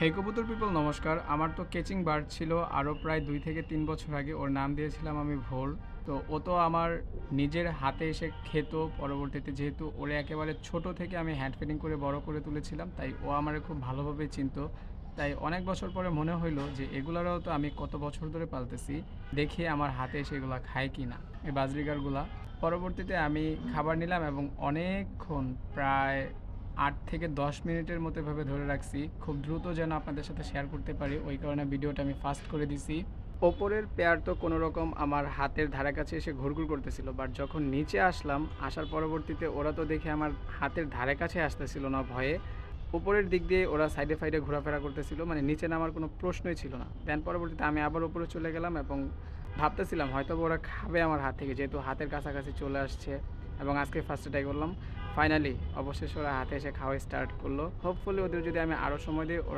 হে কবুতর পিপল নমস্কার। আমার তো কেচিং বার্ড ছিল আরও প্রায় ২ থেকে ৩ বছর আগে। ওর নাম দিয়েছিলাম আমি ভোর। তো ও তো আমার নিজের হাতে এসে খেত। পরবর্তীতে যেহেতু ওরে একেবারে ছোট থেকে আমি হ্যান্ড ফিডিং করে বড় করে তুলেছিলাম, তাই ও আমারে খুব ভালোভাবেই চিনতো। তাই অনেক বছর পরে মনে হইলো যে এগুলারও তো আমি কত বছর ধরে পালতেছি। দেখি আমার হাতে এসে এগুলা খায় কিনা, এই বাজরিগারগুলা। পরবর্তীতে আমি খাবার নিলাম এবং অনেকক্ষণ প্রায় ৮ থেকে ১০ মিনিটের মতো এভাবে ধরে রাখছি। খুব দ্রুত যেন আপনাদের সাথে শেয়ার করতে পারি, ওই কারণে ভিডিওটা আমি ফাস্ট করে দিছি। ওপরের পেয়ার তো কোনো রকম আমার হাতের ধারে কাছে এসে ঘুরঘুর করতেছিল, বাট যখন নিচে আসলাম, আসার পরবর্তীতে ওরা তো দেখে আমার হাতের ধারে কাছে আসতেছিল না ভয়ে। উপরের দিক দিয়ে ওরা সাইডে ফাইডে ঘোরাফেরা করতেছিল, মানে নিচে নামার কোনো প্রশ্নই ছিল না। দেন পরবর্তীতে আমি আবার উপরে চলে গেলাম এবং ভাবতেছিলাম হয়তো ওরা খাবে আমার হাত থেকে, যেহেতু হাতের কাছাকাছি চলে আসছে। এবং আজকে ফার্স্টে ট্রাই করলাম। ফাইনালি অবশেষে ওরা হাতে এসে খাওয়া স্টার্ট করলো। হোপফুলি ওদের যদি আমি আরও সময় দিই, ওরা